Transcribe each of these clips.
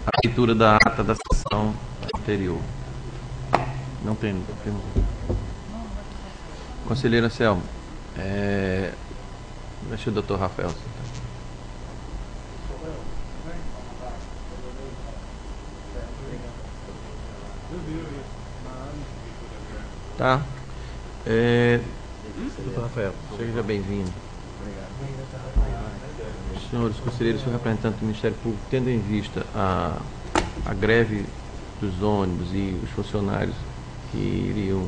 a leitura da ata da sessão anterior. Não tem. Conselheiro Anselmo, deixa o doutor Rafael. Tá? Doutor Rafael, seja bem-vindo. Senhores conselheiros, senhor representante do Ministério Público, tendo em vista a greve dos ônibus e os funcionários que iriam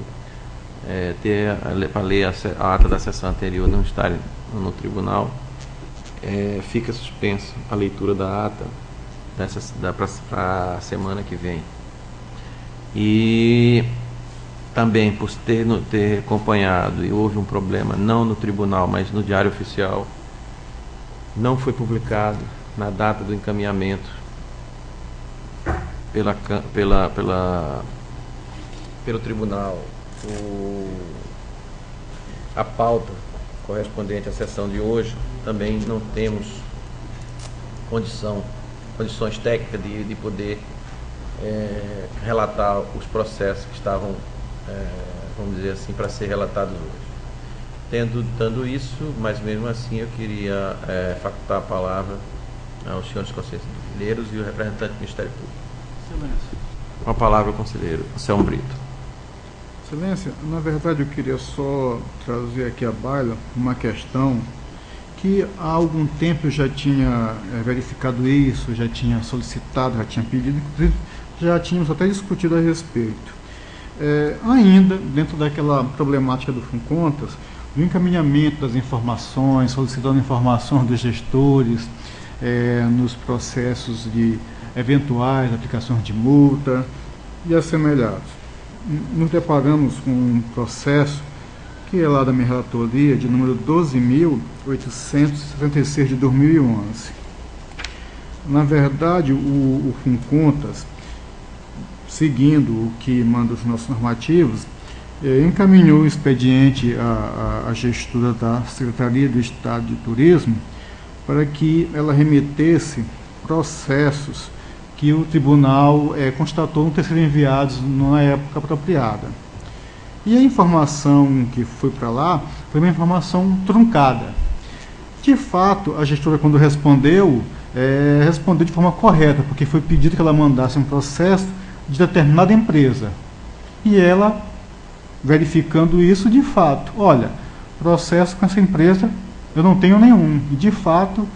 para ler a ata da sessão anterior não estarem no tribunal, fica suspensa a leitura da ata para a semana que vem. E também, por ter acompanhado, e houve um problema, não no tribunal, mas no Diário Oficial, não foi publicado na data do encaminhamento pelo tribunal a pauta correspondente à sessão de hoje. Também não temos condições técnicas de poder relatar os processos que estavam, vamos dizer assim, para ser relatados hoje. Tendo isso, mas mesmo assim eu queria facultar a palavra aos senhores conselheiros e o representante do Ministério Público. Excelência. Com a palavra o conselheiro Anselmo Brito. Excelência, na verdade eu queria só trazer aqui à baila uma questão que há algum tempo eu já tinha verificado isso, já tinha solicitado, já tinha pedido, inclusive já tínhamos até discutido a respeito. Ainda dentro daquela problemática do FUNCONTAS, do encaminhamento das informações, solicitando informações dos gestores nos processos de eventuais aplicações de multa e assemelhados. Nos deparamos com um processo que é lá da minha relatoria, de número 12.866 de 2011. Na verdade, o FUNCONTAS, seguindo o que manda os nossos normativos, encaminhou o expediente à gestora da Secretaria do Estado de Turismo para que ela remetesse processos que o tribunal constatou não ter sido enviados na época apropriada. E a informação que foi para lá foi uma informação truncada. De fato, a gestora, quando respondeu de forma correta, porque foi pedido que ela mandasse um processo de determinada empresa. E ela, verificando isso, de fato, olha, processo com essa empresa eu não tenho nenhum. E de fato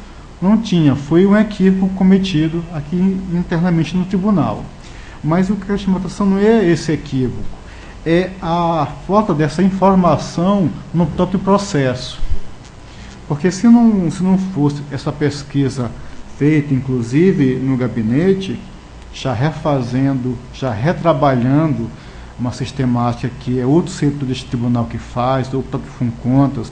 não tinha, foi um equívoco cometido aqui internamente no tribunal. Mas o que eu chamo a atenção não é esse equívoco, é a falta dessa informação no próprio processo. Porque se não fosse essa pesquisa feita, inclusive no gabinete, já refazendo, já retrabalhando uma sistemática que é outro setor deste tribunal que faz, ou o próprio FUNCONTAS,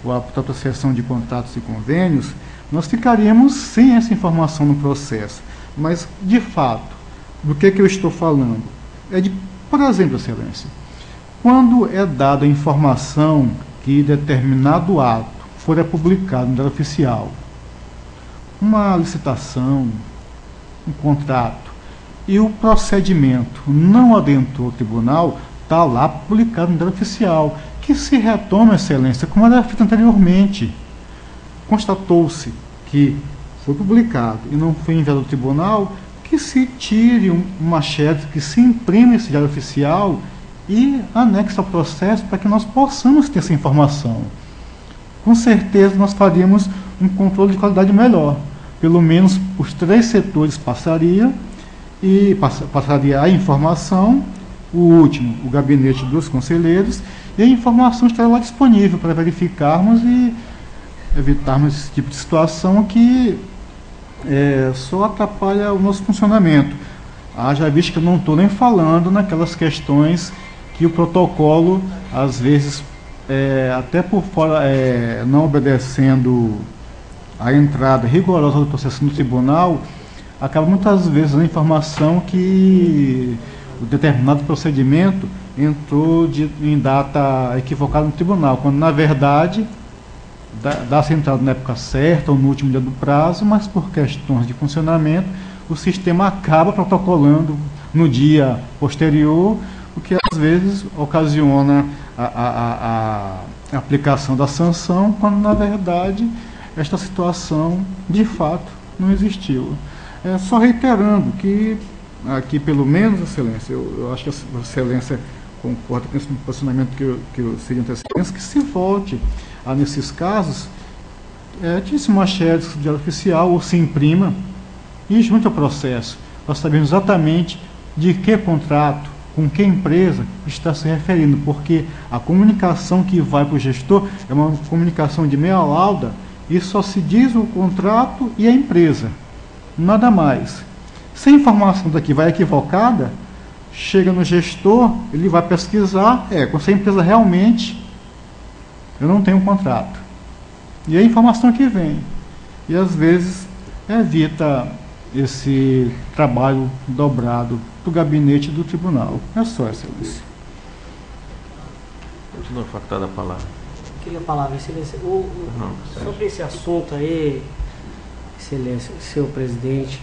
ou a própria seção de contratos e convênios, nós ficaríamos sem essa informação no processo. Mas, de fato, do que eu estou falando? Por exemplo, Excelência, quando é dada a informação que determinado ato for publicado no Diário Oficial, uma licitação, um contrato, e o procedimento não adentrou o tribunal, está lá publicado no Diário Oficial, que se retoma, Excelência, como era feito anteriormente. Constatou-se que foi publicado e não foi enviado ao tribunal, que se tire um machete, que se imprime esse Diário Oficial e anexe ao processo para que nós possamos ter essa informação. Com certeza nós faríamos um controle de qualidade melhor. Pelo menos os três setores passaria a informação, o último, o gabinete dos conselheiros, e a informação estaria lá disponível para verificarmos e evitarmos esse tipo de situação que só atrapalha o nosso funcionamento. Já visto que eu não estou nem falando naquelas questões que o protocolo, às vezes, até por fora, não obedecendo a entrada rigorosa do processo no tribunal, acaba muitas vezes a informação que o determinado procedimento entrou em data equivocada no tribunal, quando na verdade dá-se entrada na época certa ou no último dia do prazo, mas por questões de funcionamento o sistema acaba protocolando no dia posterior, o que às vezes ocasiona a aplicação da sanção, quando na verdade esta situação de fato não existiu. Só reiterando que aqui, pelo menos, Excelência, eu acho que a Excelência concorda com esse posicionamento que eu seria a Excelência, que se volte a, nesses casos, tire-se uma xerox do diário oficial ou se imprima e junte ao processo, para saber exatamente de que contrato, com que empresa está se referindo, porque a comunicação que vai para o gestor é uma comunicação de meia lauda e só se diz o contrato e a empresa, nada mais. Se a informação daqui vai equivocada, chega no gestor, ele vai pesquisar, com se a empresa realmente, eu não tenho um contrato. E é a informação que vem. E às vezes evita esse trabalho dobrado do gabinete do tribunal. É só, Excelência. Continua facultada a palavra. Queria falar, Excelência, sobre esse assunto aí, Excelência, seu presidente,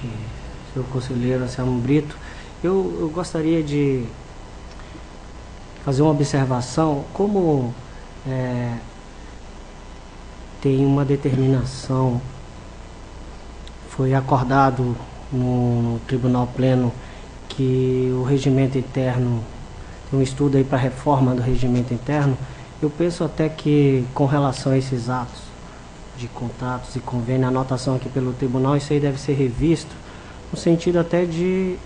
seu conselheiro Anselmo Brito, eu gostaria de fazer uma observação, como tem uma determinação, foi acordado no Tribunal Pleno que o regimento interno, tem um estudo aí para a reforma do regimento interno. Eu penso até que, com relação a esses atos de contratos e convênio, a anotação aqui pelo tribunal, isso aí deve ser revisto, no sentido até de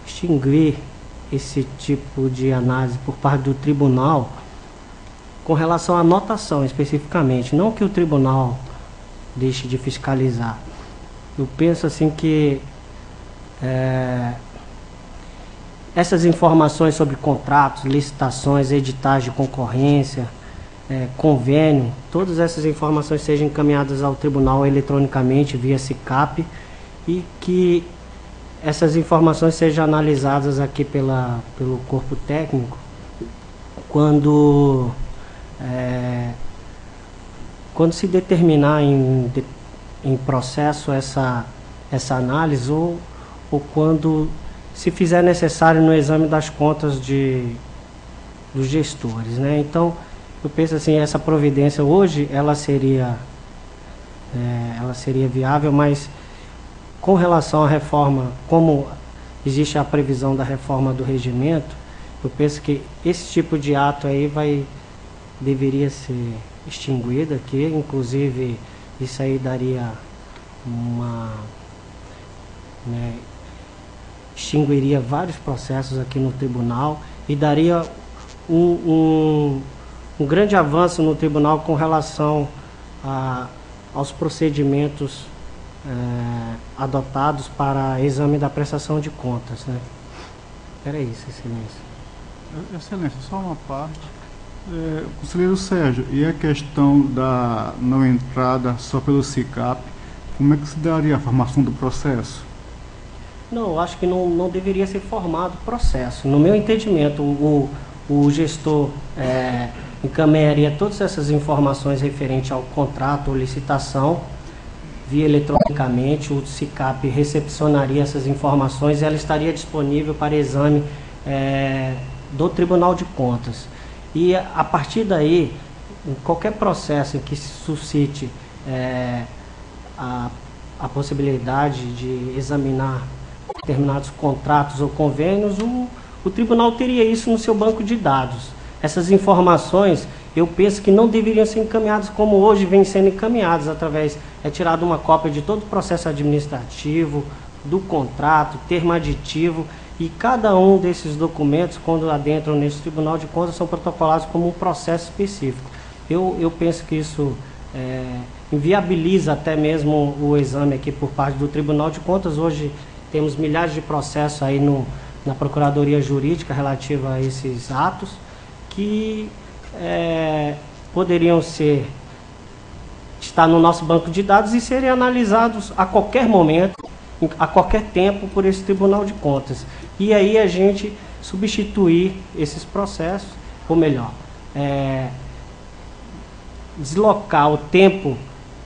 extinguir esse tipo de análise por parte do tribunal, com relação à anotação especificamente, não que o tribunal deixe de fiscalizar. Eu penso assim que essas informações sobre contratos, licitações, editais de concorrência, convênio, todas essas informações sejam encaminhadas ao tribunal eletronicamente via SICAP e que essas informações sejam analisadas aqui pelo corpo técnico quando se determinar em processo essa análise ou quando se fizer necessário no exame das contas dos gestores, né? Então, eu penso assim, essa providência hoje, ela seria viável, mas com relação à reforma, como existe a previsão da reforma do regimento, eu penso que esse tipo de ato aí deveria ser extinguido aqui, inclusive isso aí daria extinguiria vários processos aqui no tribunal e daria um grande avanço no tribunal com relação aos procedimentos adotados para exame da prestação de contas, né? Era isso, Excelência. Excelência, só uma parte. Conselheiro Sérgio, e a questão da não entrada só pelo SICAP, como é que se daria a formação do processo? Não, eu acho que não deveria ser formado processo. No meu entendimento, o gestor encaminharia todas essas informações referentes ao contrato ou licitação via eletronicamente, o SICAP recepcionaria essas informações e ela estaria disponível para exame do Tribunal de Contas. E a partir daí, em qualquer processo em que se suscite a possibilidade de examinar determinados contratos ou convênios, o tribunal teria isso no seu banco de dados. Essas informações, eu penso que não deveriam ser encaminhadas como hoje vem sendo encaminhadas, através, tirada uma cópia de todo o processo administrativo, do contrato, termo aditivo, e cada um desses documentos, quando adentram nesse Tribunal de Contas, são protocolados como um processo específico. Eu penso que isso inviabiliza até mesmo o exame aqui por parte do Tribunal de Contas. Hoje temos milhares de processos aí na Procuradoria Jurídica relativa a esses atos, que poderiam estar no nosso banco de dados e serem analisados a qualquer momento, a qualquer tempo, por esse Tribunal de Contas. E aí a gente substituir esses processos, ou melhor, deslocar o tempo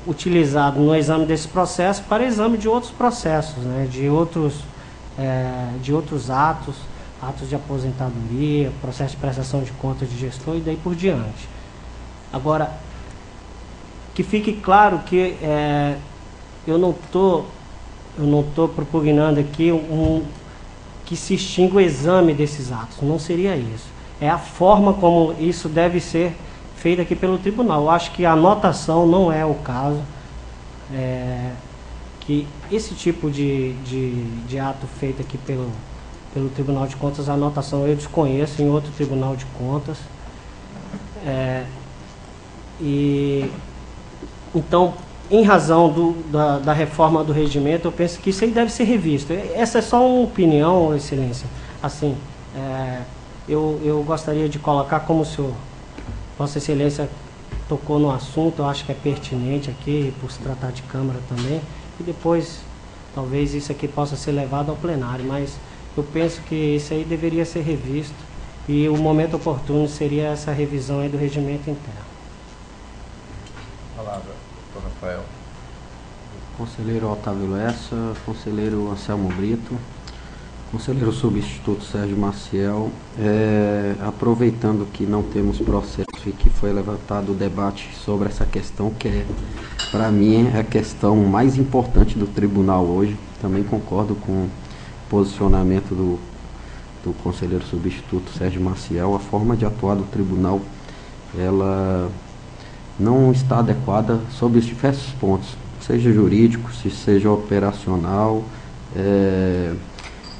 utilizado no exame desse processo para exame de outros processos, né, de outros atos de aposentadoria, processo de prestação de contas de gestor e daí por diante. Agora, que fique claro que eu não estou propugnando aqui que se extinga o exame desses atos, não seria isso. É a forma como isso deve ser feito aqui pelo tribunal. Eu acho que a anotação não é o caso, que esse tipo de ato feito aqui pelo Tribunal de Contas, a anotação eu desconheço em outro Tribunal de Contas. Então, em razão da reforma do regimento, eu penso que isso aí deve ser revisto. Essa é só uma opinião, Excelência. Assim, eu gostaria de colocar, como o senhor, Vossa Excelência, tocou no assunto, eu acho que é pertinente aqui, por se tratar de Câmara também, e depois, talvez isso aqui possa ser levado ao plenário, mas eu penso que isso aí deveria ser revisto, e o momento oportuno seria essa revisão aí do regimento interno. Palavra, doutor Rafael. Conselheiro Otávio Lessa, conselheiro Anselmo Brito, conselheiro substituto Sérgio Maciel, aproveitando que não temos processo e que foi levantado o debate sobre essa questão, que para mim é a questão mais importante do tribunal hoje, também concordo com o posicionamento do conselheiro substituto Sérgio Maciel. A forma de atuar do tribunal, ela não está adequada sob os diversos pontos, seja jurídico, seja operacional.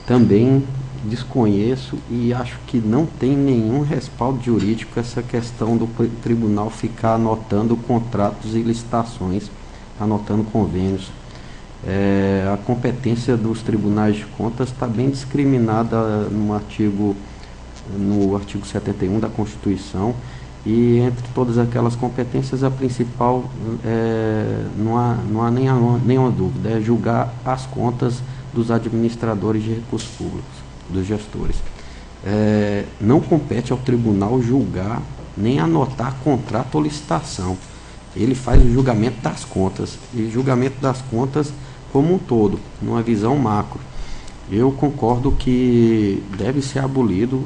Também desconheço e acho que não tem nenhum respaldo jurídico essa questão do tribunal ficar anotando contratos e licitações, anotando convênios. A competência dos tribunais de contas está bem discriminada no artigo 71 da Constituição, e entre todas aquelas competências, a principal, não há nenhuma dúvida, é julgar as contas dos administradores de recursos públicos, dos gestores. Não compete ao tribunal julgar nem anotar contrato ou licitação. Ele faz o julgamento das contas, e julgamento das contas como um todo, numa visão macro. Eu concordo que deve ser abolido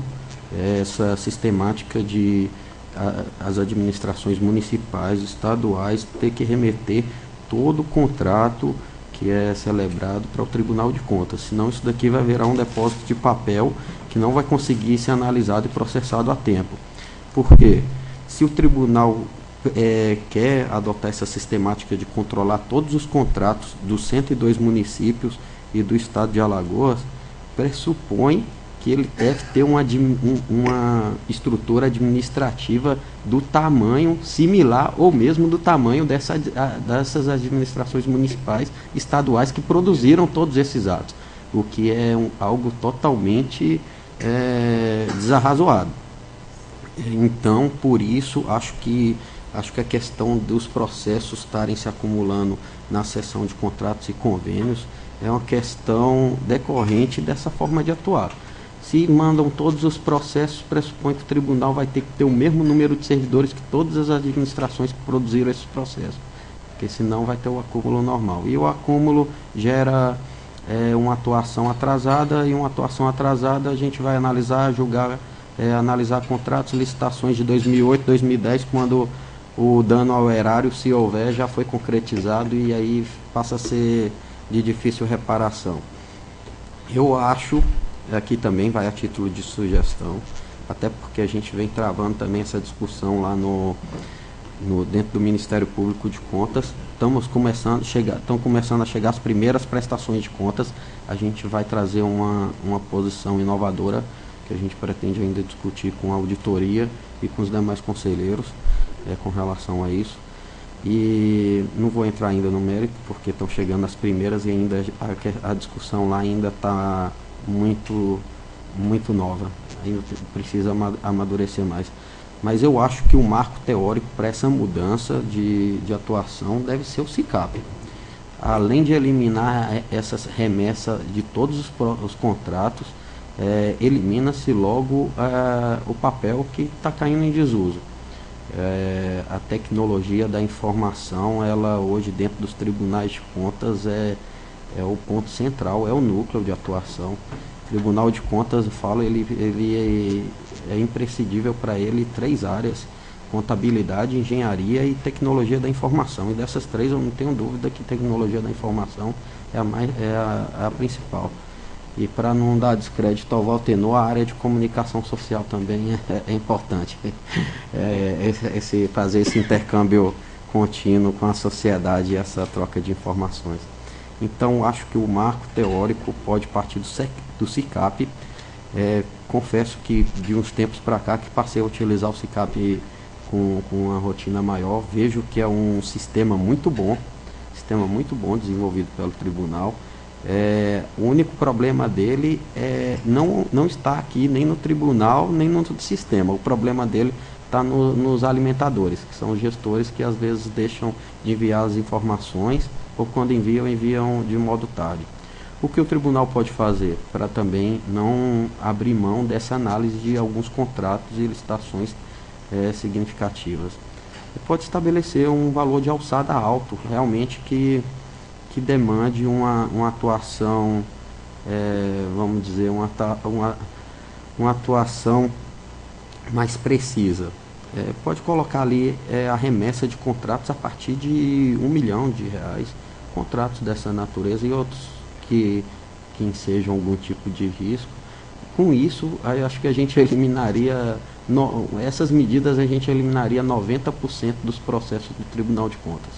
essa sistemática de as administrações municipais, estaduais, ter que remeter todo o contrato que é celebrado para o Tribunal de Contas, senão isso daqui vai virar um depósito de papel que não vai conseguir ser analisado e processado a tempo. Porque se o tribunal quer adotar essa sistemática de controlar todos os contratos dos 102 municípios e do estado de Alagoas, pressupõe que ele deve ter uma estrutura administrativa do tamanho similar ou mesmo do tamanho dessas administrações municipais, estaduais que produziram todos esses atos, o que é algo totalmente desarrazoado. Então, por isso, acho que a questão dos processos estarem se acumulando na seção de contratos e convênios é uma questão decorrente dessa forma de atuar. Se mandam todos os processos, pressupõe que o tribunal vai ter que ter o mesmo número de servidores que todas as administrações que produziram esses processos, porque senão vai ter o acúmulo normal. E o acúmulo gera uma atuação atrasada, e uma atuação atrasada a gente vai analisar, julgar, analisar contratos, licitações de 2008, 2010, quando o dano ao erário, se houver, já foi concretizado e aí passa a ser de difícil reparação. Eu acho, aqui também vai a título de sugestão, até porque a gente vem travando também essa discussão lá dentro do Ministério Público de Contas. Estão começando a chegar as primeiras prestações de contas. A gente vai trazer uma posição inovadora que a gente pretende ainda discutir com a auditoria e com os demais conselheiros com relação a isso. E não vou entrar ainda no mérito, porque estão chegando as primeiras e ainda a discussão lá ainda está muito nova, ainda precisa amadurecer mais. Mas eu acho que o marco teórico para essa mudança de atuação deve ser o SICAP. Além de eliminar essas remessas de todos os contratos, elimina-se logo o papel que está caindo em desuso. A tecnologia da informação, ela hoje dentro dos tribunais de contas é o ponto central, é o núcleo de atuação. O Tribunal de Contas, eu falo, ele é imprescindível para ele 3 áreas: contabilidade, engenharia e tecnologia da informação. E dessas 3 eu não tenho dúvida que tecnologia da informação é a principal. E para não dar descrédito ao Valtenor, a área de comunicação social também é importante. Fazer esse intercâmbio contínuo com a sociedade e essa troca de informações. Então, acho que o marco teórico pode partir do SICAP. Confesso que de uns tempos para cá que passei a utilizar o SICAP com uma rotina maior, vejo que é um sistema muito bom desenvolvido pelo tribunal. O único problema dele não está aqui nem no tribunal, nem no sistema. O problema dele está nos alimentadores, que são os gestores que às vezes deixam de enviar as informações, ou quando enviam de modo tarde. O que o tribunal pode fazer para também não abrir mão dessa análise de alguns contratos e licitações significativas? Pode estabelecer um valor de alçada alto, realmente que demande uma atuação, vamos dizer, uma atuação mais precisa. Pode colocar ali a remessa de contratos a partir de R$1 milhão, contratos dessa natureza e outros que ensejam algum tipo de risco. Com isso, aí acho que a gente eliminaria, essas medidas a gente eliminaria 90% dos processos do Tribunal de Contas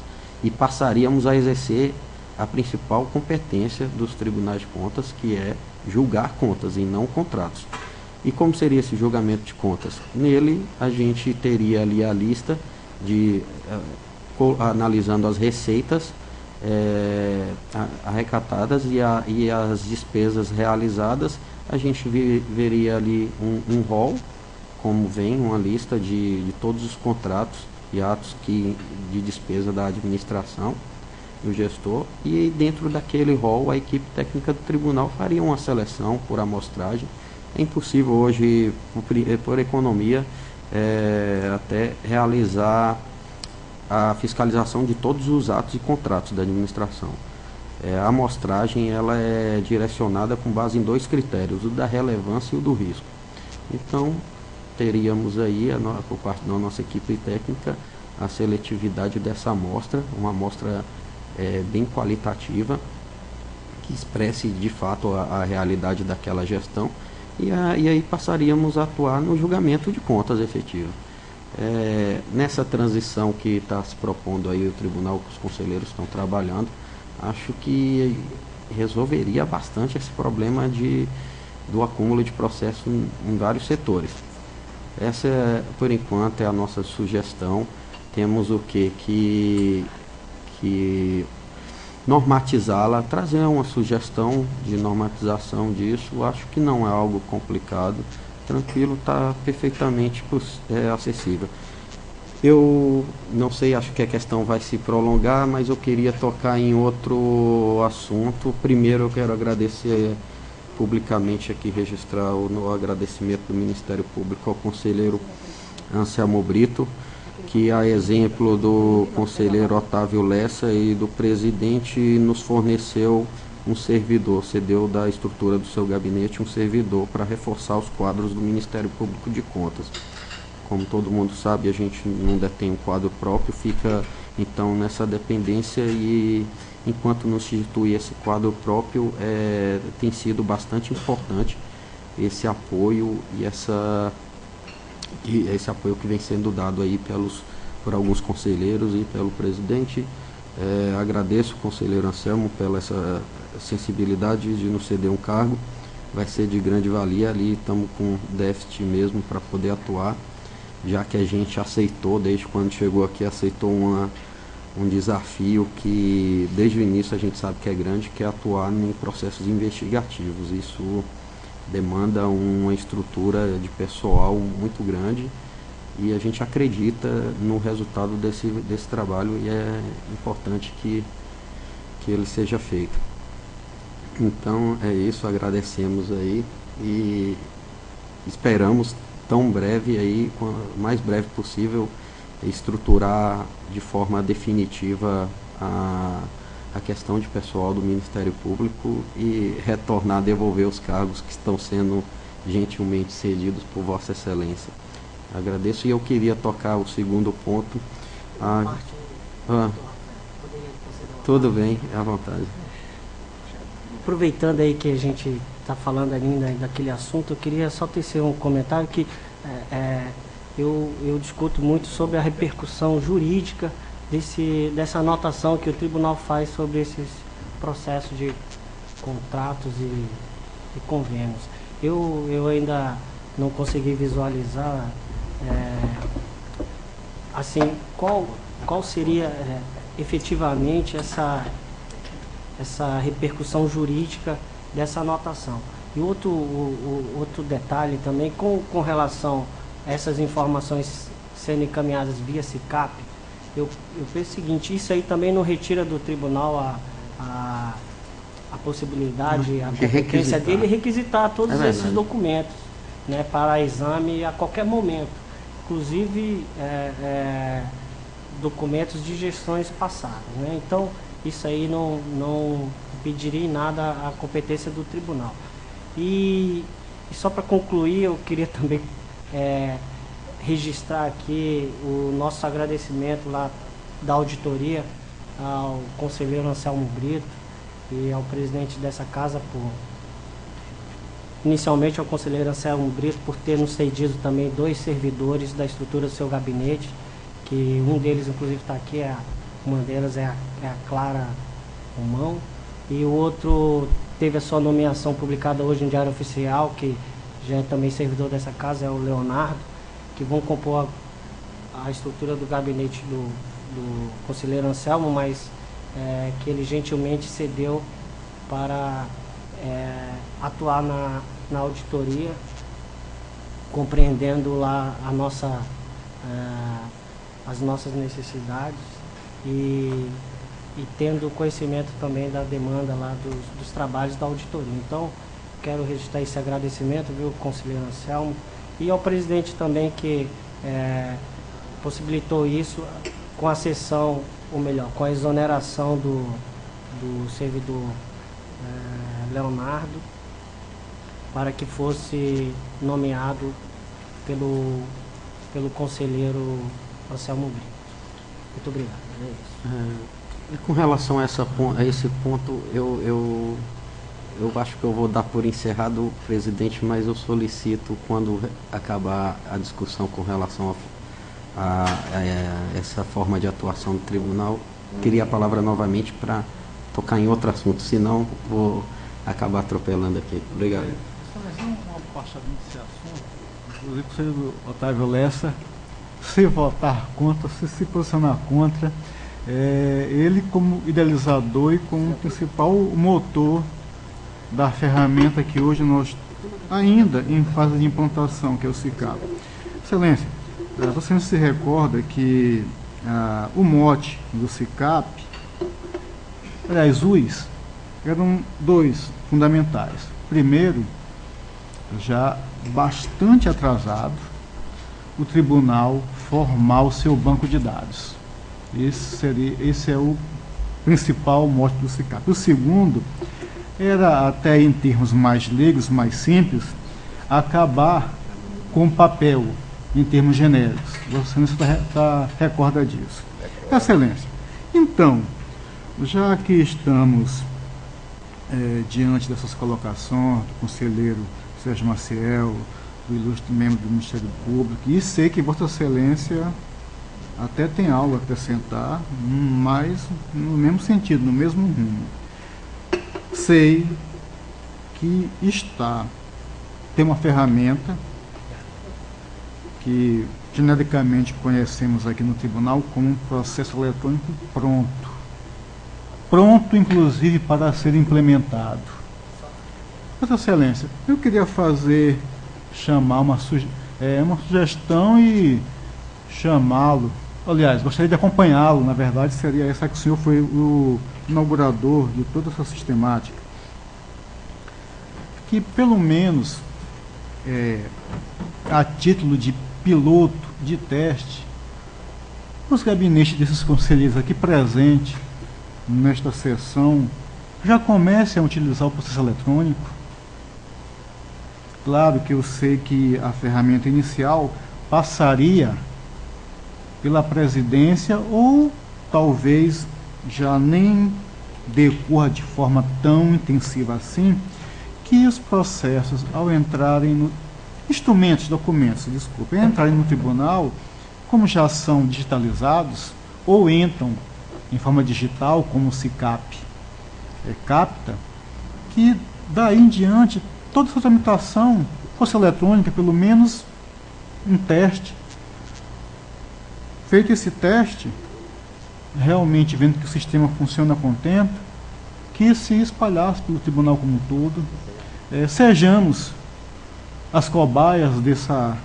e passaríamos a exercer a principal competência dos tribunais de contas, que é julgar contas e não contratos. E como seria esse julgamento de contas? Nele a gente teria ali a lista analisando as receitas arrecadadas e as despesas realizadas. A gente veria ali um rol, como vem uma lista de todos os contratos e atos de despesa da administração do gestor, e dentro daquele rol a equipe técnica do tribunal faria uma seleção por amostragem. É impossível hoje, por economia, até realizar a fiscalização de todos os atos e contratos da administração. A amostragem ela é direcionada com base em 2 critérios, o da relevância e o do risco. Então, teríamos aí, por parte da nossa equipe técnica, a seletividade dessa amostra, uma amostra bem qualitativa, que expresse de fato a realidade daquela gestão, e aí passaríamos a atuar no julgamento de contas efetivo. Nessa transição que está se propondo aí o tribunal, que os conselheiros estão trabalhando, acho que resolveria bastante esse problema do acúmulo de processos em vários setores. Essa, por enquanto, é a nossa sugestão. Temos o que normatizá-la, trazer uma sugestão de normatização disso. Acho que não é algo complicado, tranquilo, está perfeitamente acessível. Eu não sei, acho que a questão vai se prolongar, mas eu queria tocar em outro assunto. Primeiro eu quero agradecer publicamente aqui, registrar o agradecimento do Ministério Público ao conselheiro Anselmo Brito, que, a exemplo do conselheiro Otávio Lessa e do presidente, nos forneceu um servidor, cedeu da estrutura do seu gabinete um servidor para reforçar os quadros do Ministério Público de Contas. Como todo mundo sabe, a gente não detém um quadro próprio, fica então nessa dependência, e enquanto não se institui esse quadro próprio, tem sido bastante importante esse apoio e esse apoio que vem sendo dado aí por alguns conselheiros e pelo presidente. Agradeço o conselheiro Anselmo pela essa sensibilidade de nos ceder um cargo, vai ser de grande valia. Ali estamos com déficit mesmo para poder atuar, já que a gente aceitou, desde quando chegou aqui, aceitou um desafio que desde o início a gente sabe que é grande, que é atuar em processos investigativos. Isso demanda uma estrutura de pessoal muito grande, e a gente acredita no resultado desse trabalho, e é importante que ele seja feito. Então é isso, agradecemos aí e esperamos tão breve aí, o mais breve possível, estruturar de forma definitiva a questão de pessoal do Ministério Público e retornar, devolver os cargos que estão sendo gentilmente cedidos por Vossa Excelência. Agradeço, e eu queria tocar o segundo ponto. Tudo bem, à vontade. Aproveitando aí que a gente está falando ainda daquele assunto, eu queria só tecer um comentário que eu discuto muito sobre a repercussão jurídica dessa anotação que o tribunal faz sobre esses processos de contratos e convênios. Eu ainda não consegui visualizar assim, qual seria efetivamente essa repercussão jurídica dessa anotação. E outro detalhe também, com relação a essas informações sendo encaminhadas via SICAP, eu penso o seguinte: isso aí também não retira do tribunal a possibilidade, a competência dele requisitar todos esses documentos, né, para exame a qualquer momento, inclusive documentos de gestões passadas, né? Então, isso aí não impediria em nada a competência do tribunal. E só para concluir, eu queria também registrar aqui o nosso agradecimento lá da auditoria ao conselheiro Anselmo Brito e ao presidente dessa casa, inicialmente ao conselheiro Anselmo Brito, por ter nos cedido também 2 servidores da estrutura do seu gabinete, que um deles inclusive está aqui, uma delas é a Clara Romão, e o outro teve a sua nomeação publicada hoje em Diário Oficial, que já é também servidor dessa casa, é o Leonardo, que vão compor a estrutura do gabinete do conselheiro Anselmo, mas que ele gentilmente cedeu para atuar na auditoria, compreendendo lá as nossas necessidades e tendo conhecimento também da demanda lá dos trabalhos da auditoria. Então, quero registrar esse agradecimento, viu, conselheiro Anselmo, e ao presidente também, que possibilitou isso com a cessão, ou melhor, com a exoneração do servidor Leonardo, para que fosse nomeado pelo conselheiro Anselmo Brito. Muito obrigado. É isso. Com relação a esse ponto, eu acho que eu vou dar por encerrado, presidente, mas eu solicito, quando acabar a discussão com relação a essa forma de atuação do tribunal, queria a palavra novamente para tocar em outro assunto, senão vou acabar atropelando aqui. Obrigado. Só uma passadinha desse assunto, inclusive o senhor Otávio Lessa, se votar contra, se posicionar contra, ele como idealizador e como principal motor da ferramenta que hoje nós ainda em fase de implantação, que é o SICAP. Excelência, você não se recorda que o mote do SICAP, aliás, os eram 2 fundamentais. Primeiro, já bastante atrasado, o tribunal formar o seu banco de dados. Esse é o principal mote do SICAP. O segundo era, até em termos mais leigos, mais simples, acabar com o papel, em termos genéricos. Você não recorda disso. Excelência, então, já que estamos diante dessas colocações do conselheiro Sérgio Maciel, do ilustre membro do Ministério Público, e sei que Vossa Excelência até tem algo a acrescentar, mas no mesmo sentido, no mesmo rumo. Sei que tem uma ferramenta que genericamente conhecemos aqui no tribunal como um processo eletrônico pronto inclusive para ser implementado. Vossa Excelência, eu queria chamar uma sugestão e chamá-lo, aliás, gostaria de acompanhá-lo, na verdade seria essa, que o senhor foi o inaugurador de toda essa sistemática, que pelo menos a título de piloto, de teste, os gabinetes desses conselheiros aqui presentes nesta sessão já comecem a utilizar o processo eletrônico. Claro que eu sei que a ferramenta inicial passaria pela presidência ou talvez já nem decorra de forma tão intensiva assim, que os processos, ao entrarem no documentos, entrarem no tribunal, como já são digitalizados, ou entram em forma digital, como o SICAP capta, que daí em diante toda essa tramitação fosse eletrônica, pelo menos um teste. Feito esse teste, realmente vendo que o sistema funciona a contento, que se espalhasse pelo tribunal como um todo, sejamos as cobaias dessa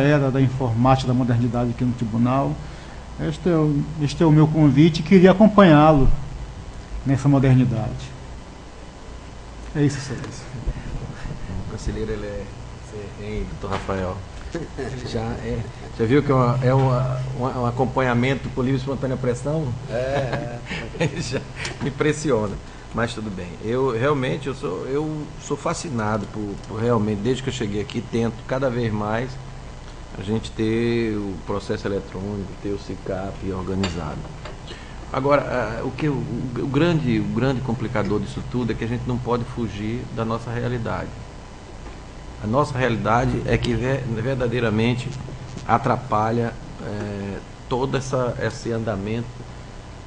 era da informática, da modernidade aqui no tribunal. Este é o meu convite e queria acompanhá-lo nessa modernidade. É isso, Excelência. O conselheiro, doutor Rafael, já viu que é um acompanhamento por livre e espontânea pressão? Já me impressiona, mas tudo bem. Eu realmente sou fascinado por realmente, desde que eu cheguei aqui, tento cada vez mais a gente ter o processo eletrônico, ter o SICAP organizado. Agora, o grande complicador disso tudo é que a gente não pode fugir da nossa realidade. A nossa realidade é que verdadeiramente atrapalha todo esse andamento,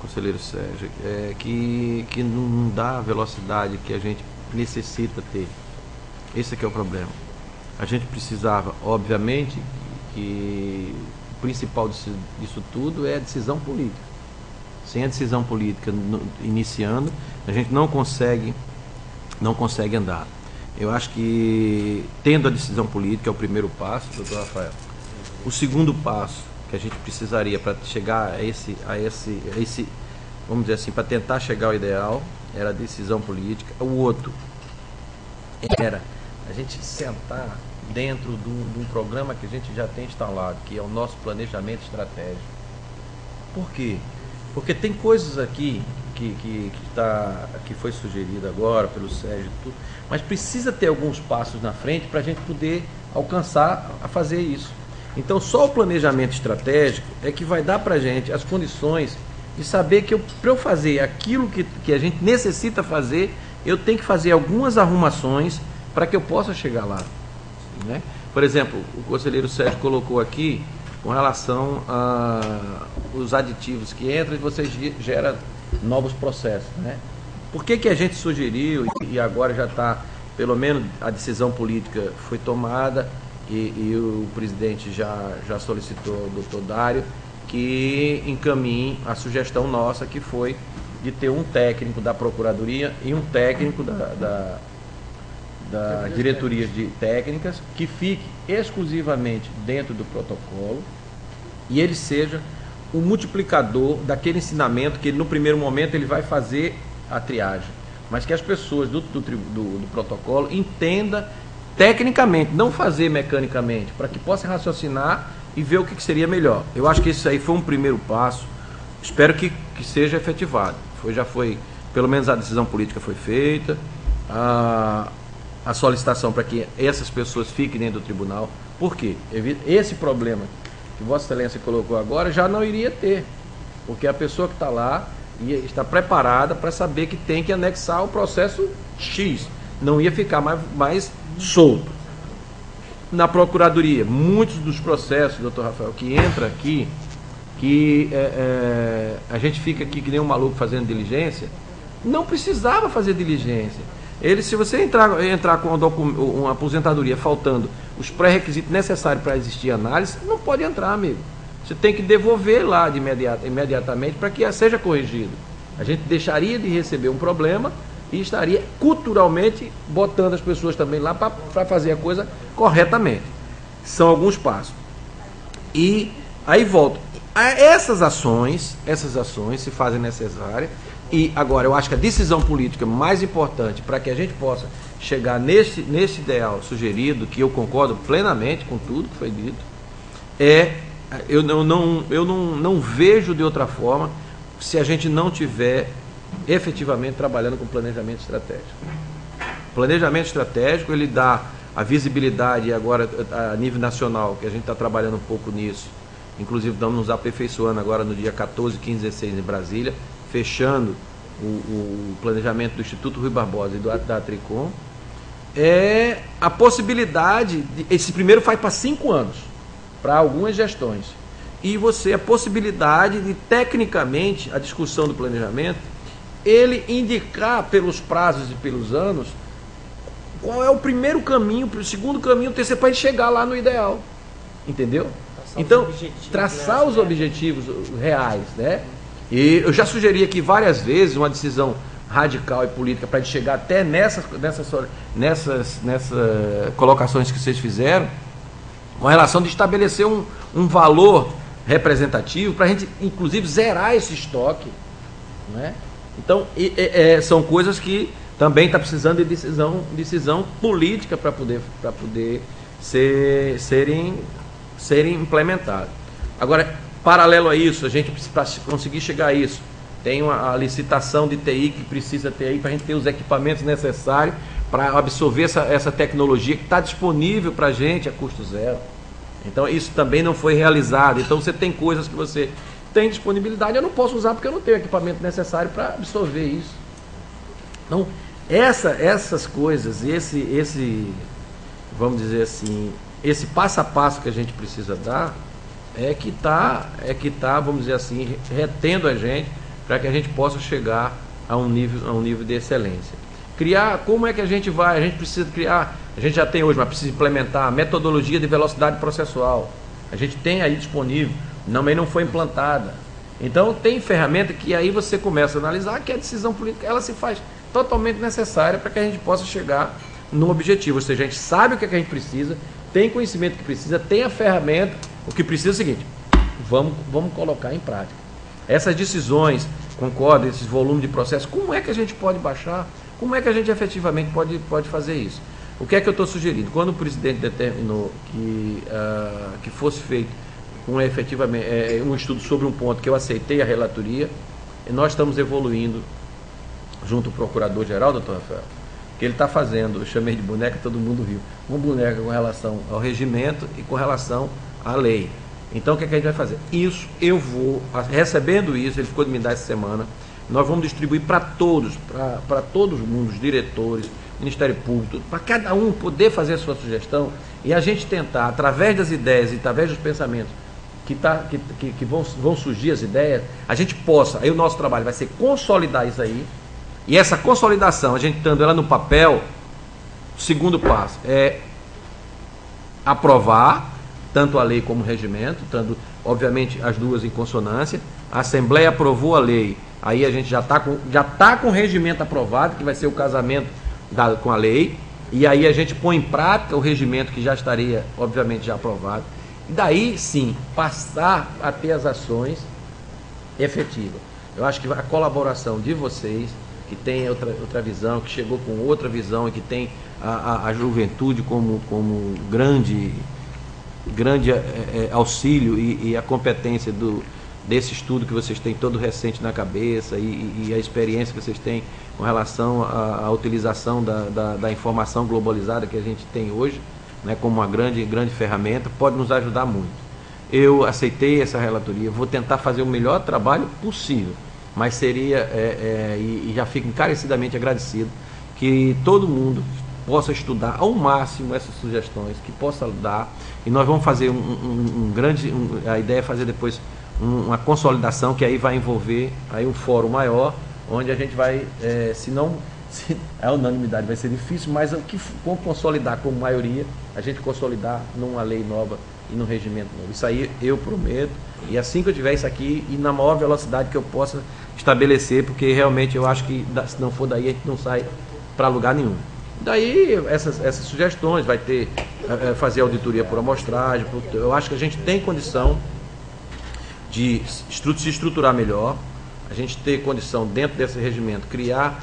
conselheiro Sérgio, que não dá a velocidade que a gente necessita ter. Esse é que é o problema. A gente precisava, obviamente, que o principal disso tudo é a decisão política. Sem a decisão política iniciando, a gente não consegue andar. Eu acho que, tendo a decisão política, é o primeiro passo, doutor Rafael. O segundo passo que a gente precisaria para chegar a esse, vamos dizer assim, para tentar chegar ao ideal, era a decisão política. O outro era a gente sentar dentro de um programa que a gente já tem instalado, que é o nosso planejamento estratégico. Por quê? Porque tem coisas aqui que foi sugerido agora pelo Sérgio, tudo, mas precisa ter alguns passos na frente para a gente poder alcançar a fazer isso. Então só o planejamento estratégico é que vai dar para a gente as condições de saber que para eu fazer aquilo que a gente necessita fazer, eu tenho que fazer algumas arrumações para que eu possa chegar lá, né? Por exemplo, o conselheiro Sérgio colocou aqui com relação aos aditivos que entram e você gera novos processos, né? Por que a gente sugeriu, e agora já está, pelo menos a decisão política foi tomada e o presidente já solicitou ao doutor Dário que encaminhe a sugestão nossa, que foi de ter um técnico da Procuradoria e um técnico da diretoria de técnicas que fique exclusivamente dentro do protocolo e ele seja o multiplicador daquele ensinamento que ele, no primeiro momento ele vai fazer a triagem, mas que as pessoas do protocolo entendam tecnicamente, não fazer mecanicamente, para que possa raciocinar e ver o que seria melhor. Eu acho que isso aí foi um primeiro passo, espero que seja efetivado. Já foi, pelo menos a decisão política foi feita, a solicitação para que essas pessoas fiquem dentro do tribunal. Por quê? Esse problema que Vossa Excelência colocou agora já não iria ter, porque a pessoa que está lá está preparada para saber que tem que anexar o processo X, não ia ficar mais solto. Na Procuradoria, muitos dos processos, doutor Rafael, que entra aqui, que a gente fica aqui que nem um maluco fazendo diligência, não precisava fazer diligência. Se você entrar com uma aposentadoria faltando os pré-requisitos necessários para existir análise, não pode entrar, amigo. Você tem que devolver lá imediatamente para que seja corrigido. A gente deixaria de receber um problema e estaria culturalmente botando as pessoas também lá para fazer a coisa corretamente. São alguns passos. E aí volto. Essas ações se fazem necessárias. E agora eu acho que a decisão política mais importante para que a gente possa chegar nesse ideal sugerido, que eu concordo plenamente com tudo que foi dito, é eu não vejo de outra forma se a gente não tiver efetivamente trabalhando com planejamento estratégico. O planejamento estratégico, ele dá a visibilidade, agora a nível nacional, que a gente está trabalhando um pouco nisso, inclusive estamos nos aperfeiçoando agora no dia 14, 15, 16 em Brasília, fechando o planejamento do Instituto Rui Barbosa e da Tricom, é a possibilidade, esse primeiro faz para 5 anos, para algumas gestões, e a possibilidade de, tecnicamente, a discussão do planejamento, ele indicar pelos prazos e pelos anos qual é o primeiro caminho, o segundo caminho, o terceiro, para ele chegar lá no ideal, entendeu? Então, traçar os objetivos reais, né? E eu já sugeri aqui várias vezes uma decisão radical e política para a gente chegar até nessas colocações que vocês fizeram, com relação de estabelecer um valor representativo para a gente, inclusive, zerar esse estoque, né? Então, são coisas que também está precisando de decisão política para poder serem implementadas. Agora, paralelo a isso, a gente, para conseguir chegar a isso, tem a licitação de TI que precisa ter aí para a gente ter os equipamentos necessários para absorver essa tecnologia que está disponível para a gente a custo zero. Então, isso também não foi realizado. Então, você tem coisas que você tem disponibilidade, eu não posso usar porque eu não tenho o equipamento necessário para absorver isso. Então, essas coisas, vamos dizer assim, esse passo a passo que a gente precisa dar, é que tá, vamos dizer assim, retendo a gente para que a gente possa chegar a um nível de excelência. Como é que a gente vai? A gente precisa criar, a gente já tem hoje, mas precisa implementar a metodologia de velocidade processual. A gente tem aí disponível, também não foi implantada. Então tem ferramenta que aí você começa a analisar que a decisão política, ela se faz totalmente necessária para que a gente possa chegar no objetivo. Ou seja, a gente sabe o que a gente precisa, tem conhecimento que precisa, tem a ferramenta, o que precisa é o seguinte, vamos colocar em prática. Essas decisões, concordo, esses volumes de processo, como é que a gente pode baixar? Como é que a gente efetivamente pode fazer isso? O que é que eu estou sugerindo? Quando o presidente determinou que fosse feito efetivamente um estudo sobre um ponto que eu aceitei a relatoria, nós estamos evoluindo junto ao procurador-geral, doutor Rafael, que ele está fazendo, eu chamei de boneca, todo mundo riu, uma boneca com relação ao regimento e com relação à lei. Então, o que é que a gente vai fazer? Isso, eu vou, recebendo isso, ele ficou de me dar essa semana, nós vamos distribuir para todos mundo, os diretores, Ministério Público, para cada um poder fazer a sua sugestão e a gente tentar, através das ideias e através dos pensamentos que vão surgir as ideias, a gente possa, aí o nosso trabalho vai ser consolidar isso aí, e essa consolidação, a gente estando ela no papel, o segundo passo é aprovar tanto a lei como o regimento, estando, obviamente, as duas em consonância. A Assembleia aprovou a lei, aí a gente já está com o regimento aprovado, que vai ser o casamento com a lei, e aí a gente põe em prática o regimento que já estaria, obviamente, já aprovado. E daí, sim, passar a ter as ações efetivas. Eu acho que a colaboração de vocês, que tem outra visão, que chegou com outra visão e que tem a juventude como grande auxílio e a competência desse estudo que vocês têm todo recente na cabeça e a experiência que vocês têm com relação à utilização da informação globalizada que a gente tem hoje, né, como uma grande ferramenta, pode nos ajudar muito. Eu aceitei essa relatoria, vou tentar fazer o melhor trabalho possível, mas seria, e já fico encarecidamente agradecido, que todo mundo possa estudar ao máximo essas sugestões, que possa dar, e nós vamos fazer a ideia é fazer depois uma consolidação, que aí vai envolver aí um fórum maior, onde a gente vai, a unanimidade vai ser difícil, mas como consolidar como maioria, a gente consolidar numa lei nova e num regimento novo. Isso aí eu prometo, e assim que eu tiver isso aqui, e na maior velocidade que eu possa estabelecer, porque realmente eu acho que se não for daí, a gente não sai para lugar nenhum. Daí essas sugestões, vai ter fazer auditoria por amostragem, eu acho que a gente tem condição de se estruturar melhor, a gente ter condição dentro desse regimento, criar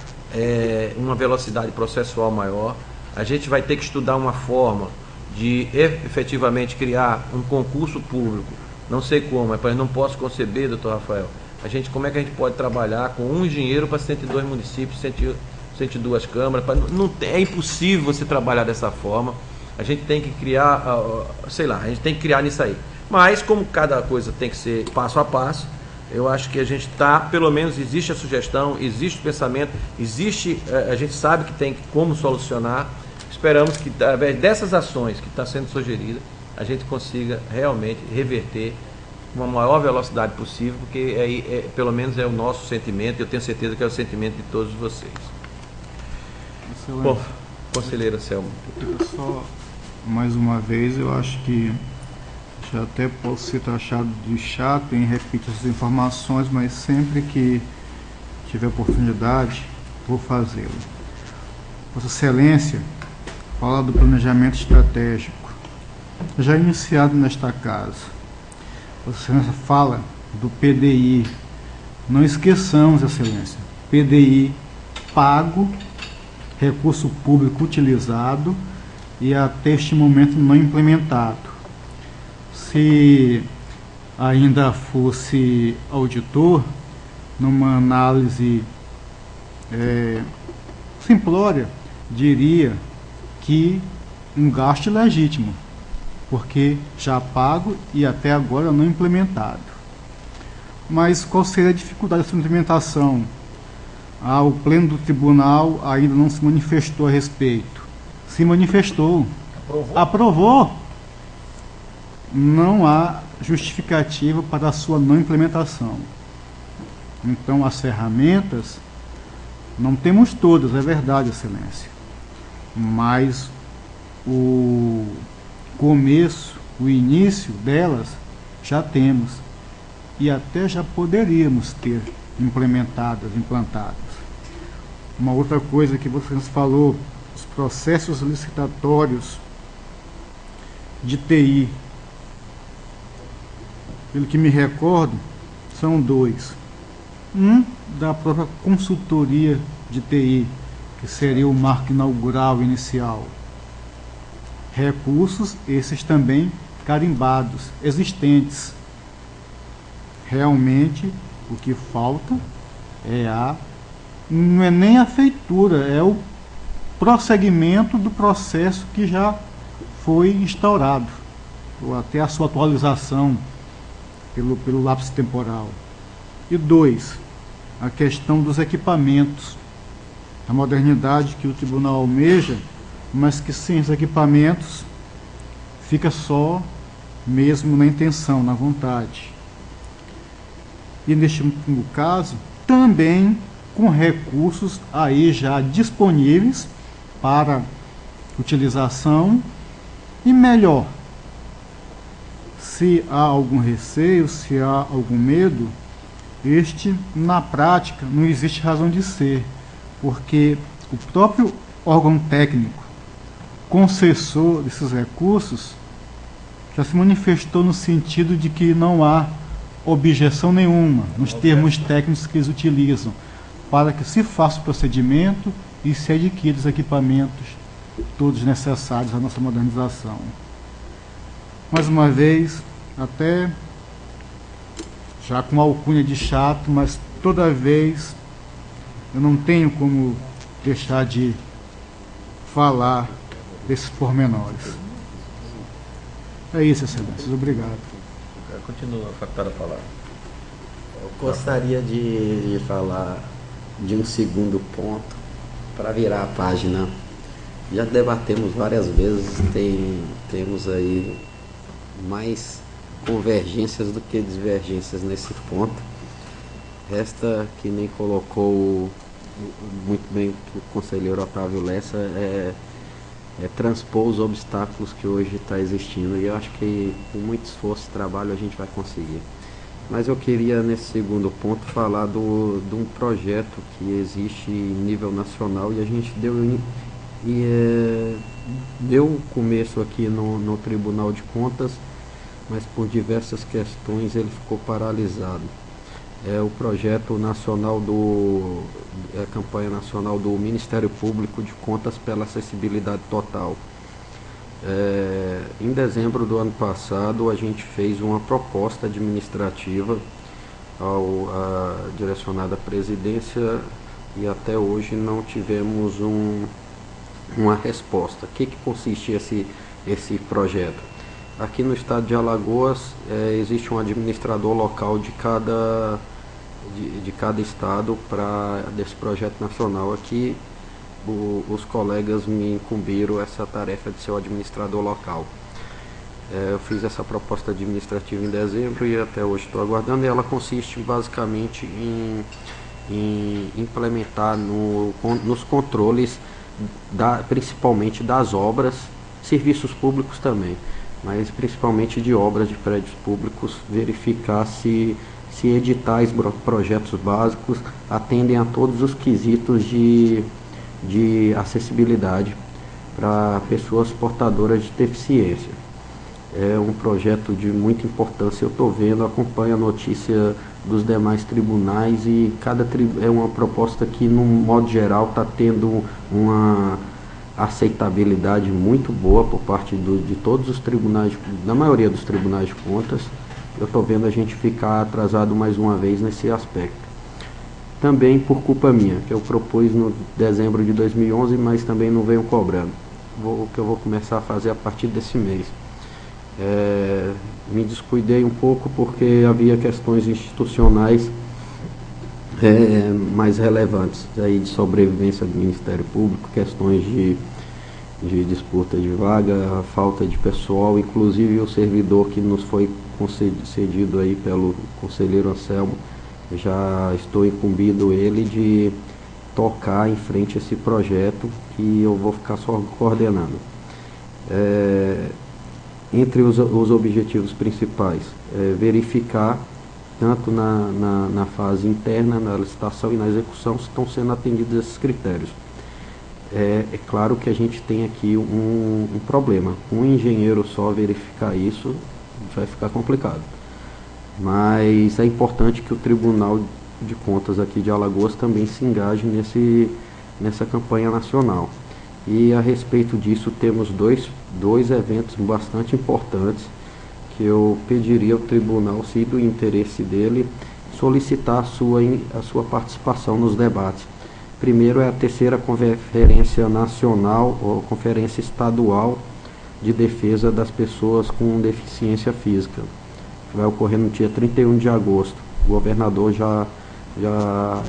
uma velocidade processual maior, a gente vai ter que estudar uma forma de efetivamente criar um concurso público Não sei como, mas não posso conceber, doutor Rafael, como é que a gente pode trabalhar com um engenheiro para 102 municípios, 102 câmaras, é impossível você trabalhar dessa forma. A gente tem que criar, sei lá, a gente tem que criar nisso aí. Mas como cada coisa tem que ser passo a passo, eu acho que a gente está, pelo menos existe a sugestão, existe o pensamento, a gente sabe que tem como solucionar. Esperamos que, através dessas ações que está sendo sugerida, a gente consiga realmente reverter uma maior velocidade possível, porque pelo menos é o nosso sentimento, eu tenho certeza que é o sentimento de todos vocês. Excelente. Bom, conselheira Selma. Só mais uma vez, eu acho que já até posso ser taxado de chato em repetir essas informações, mas sempre que tiver oportunidade, vou fazê-lo. Vossa Excelência fala do planejamento estratégico, já iniciado nesta casa. Vossa Excelência fala do PDI. Não esqueçamos, Excelência, PDI pago, recurso público utilizado e até este momento não implementado. Se ainda fosse auditor, numa análise simplória, diria que um gasto legítimo, porque já pago e até agora não implementado. Mas qual seria a dificuldade dessa implementação? O pleno do tribunal ainda não se manifestou a respeito. Se manifestou. Aprovou. Não há justificativa para a sua não implementação. Então, as ferramentas, não temos todas, é verdade, Excelência. Mas o começo, o início delas, já temos. E até já poderíamos ter implantadas. Uma outra coisa que você falou, os processos licitatórios de TI. Pelo que me recordo, são dois. Um da própria consultoria de TI, que seria o marco inaugural inicial. Recursos, esses também carimbados, existentes. Realmente, o que falta não é nem a feitura, é o prosseguimento do processo que já foi instaurado, ou até a sua atualização pelo lapso temporal. E dois, a questão dos equipamentos, a modernidade que o tribunal almeja, mas que sem os equipamentos fica só mesmo na intenção, na vontade. E neste último caso, também com recursos aí já disponíveis para utilização, e melhor, se há algum receio, se há algum medo, na prática não existe razão de ser, porque o próprio órgão técnico concessor desses recursos já se manifestou no sentido de que não há objeção nenhuma nos termos técnicos que eles utilizam para que se faça o procedimento e se adquira os equipamentos todos necessários à nossa modernização. Mais uma vez, até já com alcunha de chato, mas toda vez eu não tenho como deixar de falar desses pormenores. É isso, Excelências. Obrigado. Continua a facultar a palavra. Eu gostaria de falar de um segundo ponto para virar a página. Já debatemos várias vezes, temos aí mais convergências do que divergências nesse ponto. Resta, que nem colocou muito bem o conselheiro Otávio Lessa, transpor os obstáculos que hoje está existindo, e eu acho que com muito esforço e trabalho a gente vai conseguir. Mas eu queria, nesse segundo ponto, falar de um projeto que existe em nível nacional, e a gente deu começo aqui no Tribunal de Contas, mas por diversas questões ele ficou paralisado. É o projeto nacional a campanha nacional do Ministério Público de Contas pela Acessibilidade Total. Em dezembro do ano passado, a gente fez uma proposta administrativa direcionada à presidência e até hoje não tivemos uma resposta. O que consiste esse projeto? Aqui no estado de Alagoas existe um administrador local de cada estado desse projeto nacional. Aqui os colegas me incumbiram essa tarefa de ser o administrador local. Eu fiz essa proposta administrativa em dezembro e até hoje estou aguardando, e ela consiste basicamente em implementar nos controles principalmente das obras, serviços públicos também, mas principalmente de obras de prédios públicos, verificar se editais, projetos básicos atendem a todos os quesitos de acessibilidade para pessoas portadoras de deficiência. É um projeto de muita importância, eu estou vendo, acompanho a notícia dos demais tribunais e é uma proposta que, no modo geral, está tendo uma aceitabilidade muito boa por parte de todos os tribunais, da maioria dos tribunais de contas. Eu estou vendo a gente ficar atrasado mais uma vez nesse aspecto. Também por culpa minha, que eu propus no dezembro de 2011, mas também não venho cobrando. O que eu vou começar a fazer a partir desse mês. Me descuidei um pouco porque havia questões institucionais mais relevantes aí de sobrevivência do Ministério Público, questões de disputa de vaga, falta de pessoal, inclusive o servidor que nos foi concedido aí pelo conselheiro Anselmo, já estou incumbido ele de tocar em frente esse projeto que eu vou ficar só coordenando. Entre os objetivos principais, verificar, tanto na fase interna, na licitação e na execução, se estão sendo atendidos esses critérios. É claro que a gente tem aqui um problema. Um engenheiro só verificar isso vai ficar complicado. Mas é importante que o Tribunal de Contas aqui de Alagoas também se engaje nessa campanha nacional. E a respeito disso temos dois eventos bastante importantes que eu pediria ao tribunal, se do interesse dele, solicitar a sua participação nos debates. Primeiro é a terceira Conferência Nacional ou Conferência Estadual de Defesa das Pessoas com Deficiência Física, que vai ocorrer no dia 31 de agosto. O governador já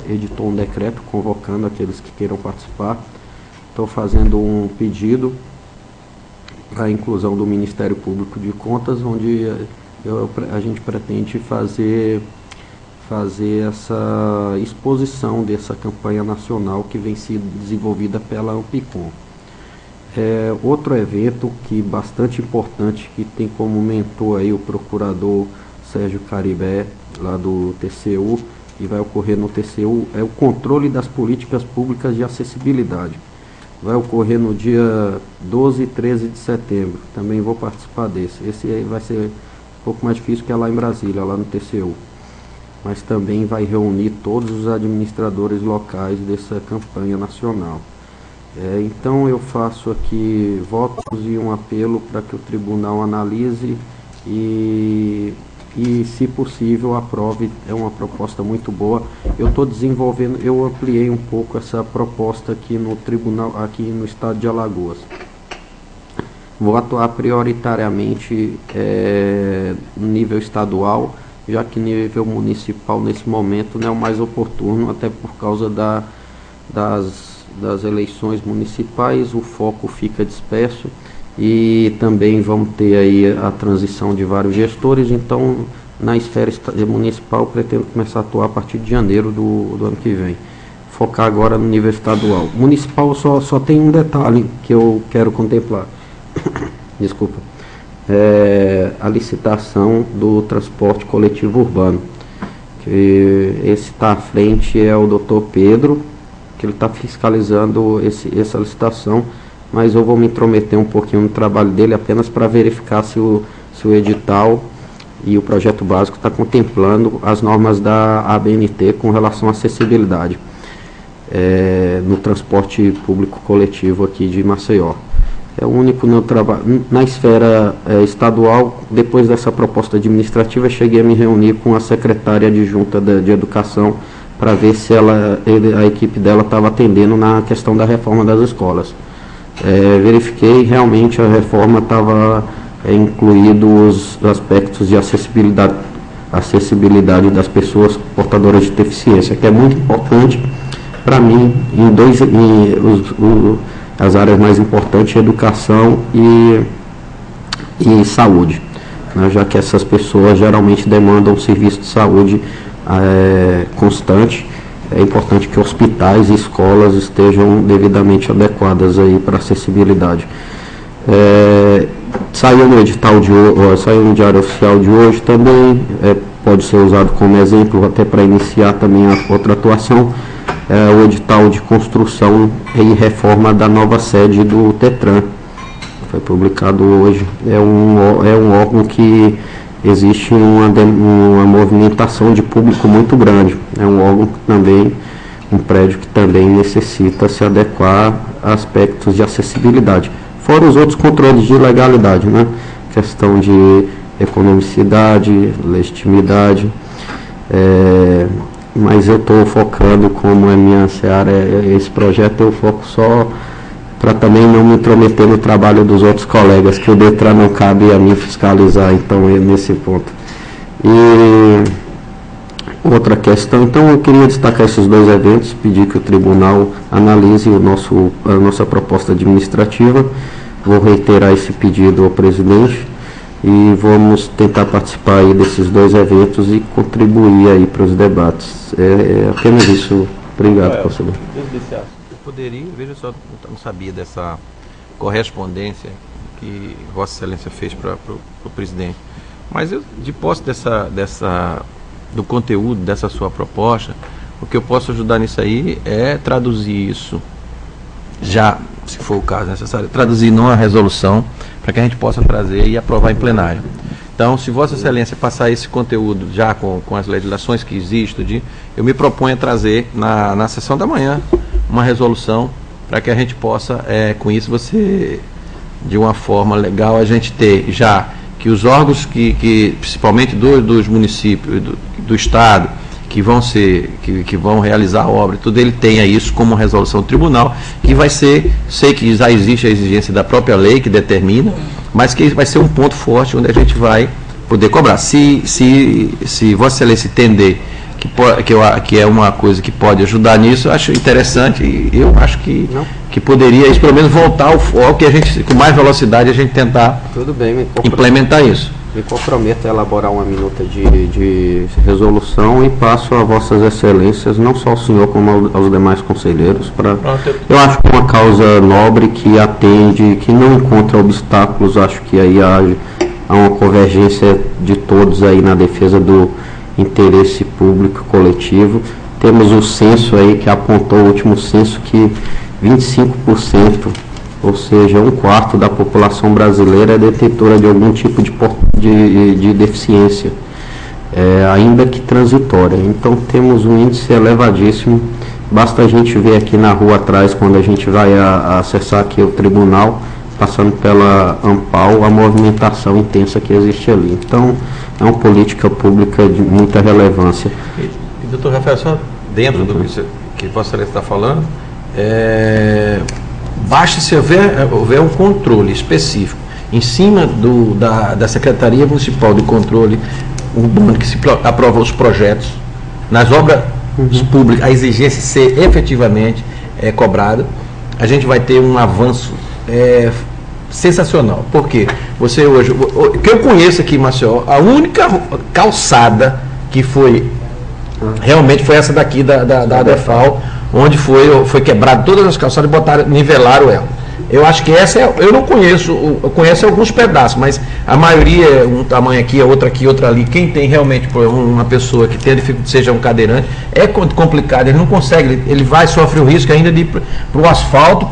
editou um decreto convocando aqueles que queiram participar. Estou fazendo um pedido para a inclusão do Ministério Público de Contas, onde a gente pretende fazer essa exposição dessa campanha nacional que vem sendo desenvolvida pela Ampicom. Outro evento que bastante importante, que tem como mentor aí o procurador Sérgio Caribé, lá do TCU, e vai ocorrer no TCU, é o controle das políticas públicas de acessibilidade. Vai ocorrer no dia 12 e 13 de setembro, também vou participar desse. Esse aí vai ser um pouco mais difícil que é lá em Brasília, lá no TCU. Mas também vai reunir todos os administradores locais dessa campanha nacional. Então eu faço aqui votos e um apelo para que o tribunal analise e se possível aprove. É uma proposta muito boa. Eu estou desenvolvendo, eu ampliei um pouco essa proposta aqui no tribunal, aqui no estado de Alagoas. Vou atuar prioritariamente no nível estadual, já que nível municipal nesse momento não é o mais oportuno, até por causa das eleições municipais, o foco fica disperso e também vamos ter aí a transição de vários gestores. Então, na esfera municipal, pretendo começar a atuar a partir de janeiro do ano que vem. Focar agora no nível estadual. Municipal só tem um detalhe que eu quero contemplar. Desculpa. A licitação do transporte coletivo urbano. Que esse está à frente é o Dr. Pedro, que ele está fiscalizando essa licitação, mas eu vou me intrometer um pouquinho no trabalho dele apenas para verificar se o edital e o projeto básico está contemplando as normas da ABNT com relação à acessibilidade no transporte público coletivo aqui de Maceió. É o único no trabalho. Na esfera estadual, depois dessa proposta administrativa, cheguei a me reunir com a secretária adjunta de Educação para ver se a equipe dela estava atendendo na questão da reforma das escolas. Verifiquei, realmente a reforma estava incluído os aspectos de acessibilidade das pessoas portadoras de deficiência, que é muito importante para mim as áreas mais importantes, educação e saúde, né, já que essas pessoas geralmente demandam um serviço de saúde constante. É importante que hospitais e escolas estejam devidamente adequadas aí para acessibilidade. Saiu no edital saiu no Diário Oficial de hoje também, pode ser usado como exemplo até para iniciar também a outra atuação. O edital de construção e reforma da nova sede do TETRAN, foi publicado hoje. É um órgão que existe uma movimentação de público muito grande. É um órgão que também, um prédio que também necessita se adequar a aspectos de acessibilidade. Fora os outros controles de legalidade, né? Questão de economicidade, legitimidade. Mas eu estou focando, como a minha seara esse projeto, eu foco só para também não me intrometer no trabalho dos outros colegas, que o DETRAN não cabe a mim fiscalizar, então é nesse ponto. E outra questão, então eu queria destacar esses dois eventos, pedir que o tribunal analise a nossa proposta administrativa. Vou reiterar esse pedido ao presidente e vamos tentar participar aí desses dois eventos e contribuir aí para os debates. É apenas isso. Obrigado, conselheiro. Eu poderia, veja só, não sabia dessa correspondência que Vossa Excelência fez para o presidente, mas eu, de posse do conteúdo dessa sua proposta, o que eu posso ajudar nisso aí é traduzir isso, já, se for o caso necessário, traduzir numa resolução, para que a gente possa trazer e aprovar em plenário. Então, se Vossa Excelência passar esse conteúdo já com as legislações que existem, eu me proponho a trazer na sessão da manhã uma resolução para que a gente possa, com isso, você, de uma forma legal, a gente ter já que os órgãos principalmente dos municípios, do Estado, que vão realizar a obra, tudo, ele tenha isso como resolução do tribunal, que vai ser, sei que já existe a exigência da própria lei que determina, mas que vai ser um ponto forte onde a gente vai poder cobrar. Se Vossa Excelência entender que é uma coisa que pode ajudar nisso, eu acho interessante, e eu acho que poderia, isso, pelo menos, voltar ao que a gente, com mais velocidade, a gente tentar implementar isso. Me comprometo a elaborar uma minuta de resolução e passo a Vossas Excelências, não só ao senhor, como aos demais conselheiros, eu acho que é uma causa nobre que atende, que não encontra obstáculos. Acho que aí há uma convergência de todos aí na defesa do interesse público coletivo. Temos o censo aí que apontou, o último censo, que 25%, ou seja, 1/4 da população brasileira é detentora de algum tipo de deficiência, ainda que transitória. Então temos um índice elevadíssimo. Basta a gente ver aqui na rua atrás, quando a gente vai acessar aqui o tribunal, passando pela Ampal, a movimentação intensa que existe ali. Então é uma política pública de muita relevância. E doutor Rafael, só dentro do que Vossa Excelência está falando, basta se houver um controle específico em cima da Secretaria Municipal de Controle Urbano, que se aprova os projetos, nas obras públicas, a exigência ser efetivamente cobrada, a gente vai ter um avanço sensacional. Porque você hoje, que eu conheço aqui em Maceió, a única calçada que realmente foi essa daqui da ADEFAL, onde foi quebrado todas as calçadas e nivelaram ela. Eu acho que essa eu não conheço, eu conheço alguns pedaços, mas a maioria é um tamanho aqui, aqui, outra ali. Quem tem realmente uma pessoa que tem dificuldade, seja um cadeirante, é complicado, ele não consegue, ele sofre o risco ainda de ir para o asfalto,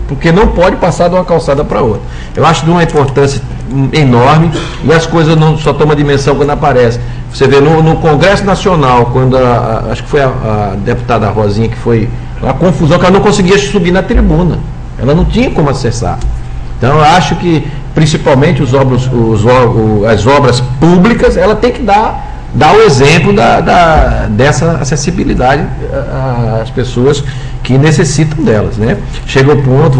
porque não pode passar de uma calçada para outra. Eu acho de uma importância enorme, e as coisas não só tomam dimensão quando aparecem. Você vê no Congresso Nacional, quando acho que foi a deputada Rosinha, que foi a confusão, que ela não conseguia subir na tribuna. Ela não tinha como acessar. Então, eu acho que, principalmente as obras públicas, ela tem que dar o exemplo dessa acessibilidade às pessoas que necessitam delas, né? Chega o ponto,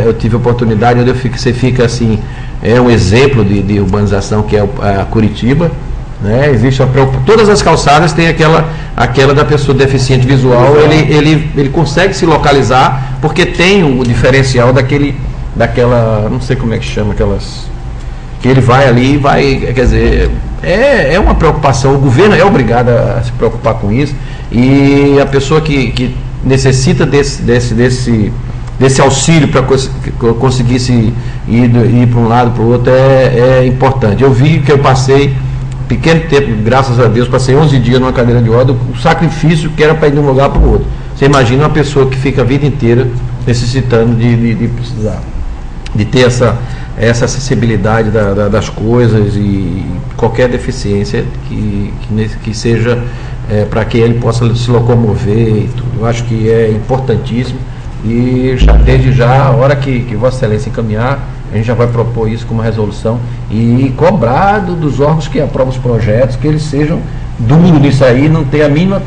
eu tive a oportunidade, onde você fica assim, é um exemplo de urbanização, que é a Curitiba, né? Existe todas as calçadas tem aquela da pessoa deficiente visual, ele consegue se localizar, porque tem o diferencial daquela, não sei como é que chama, aquelas, que ele vai ali e vai, quer dizer, é uma preocupação, o governo é obrigado a se preocupar com isso, e a pessoa que necessita desse auxílio para conseguir ir para um lado, para o outro, é importante. Eu vi que eu passei pequeno tempo, graças a Deus, passei 11 dias numa cadeira de roda, o sacrifício que era para ir de um lugar para o outro. Você imagina uma pessoa que fica a vida inteira necessitando de precisar, de ter essa acessibilidade das coisas, e qualquer deficiência que seja para que ele possa se locomover e tudo. Eu acho que é importantíssimo, e desde já, a hora que Vossa Excelência encaminhar, a gente já vai propor isso como resolução e cobrar dos órgãos que aprovam os projetos, que eles sejam duros nisso aí, não ter a mínima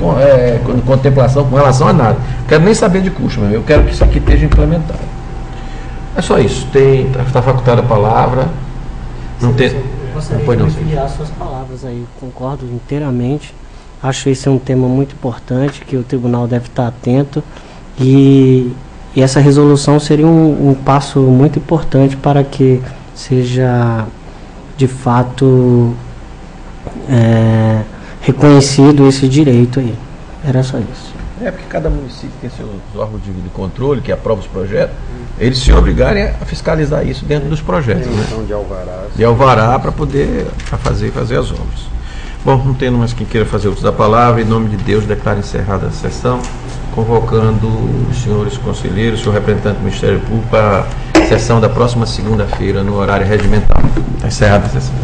contemplação com relação a nada. Não quero nem saber de custo, eu quero que isso aqui esteja implementado. É só isso. Está facultada a palavra. Não tem. Eu gostaria de filiar suas palavras aí, concordo inteiramente. Acho esse um tema muito importante, que o tribunal deve estar atento, e essa resolução seria um passo muito importante para que seja de fato reconhecido esse direito aí. Era só isso. Porque cada município tem seus órgãos de controle que aprovam os projetos, eles se obrigarem a fiscalizar isso dentro dos projetos, né? De alvará para poder fazer as obras. Bom, não tendo mais quem queira fazer uso da palavra, em nome de Deus, declaro encerrada a sessão, convocando os senhores conselheiros, o senhor representante do Ministério Público, para a sessão da próxima segunda-feira, no horário regimental. Está encerrada a sessão.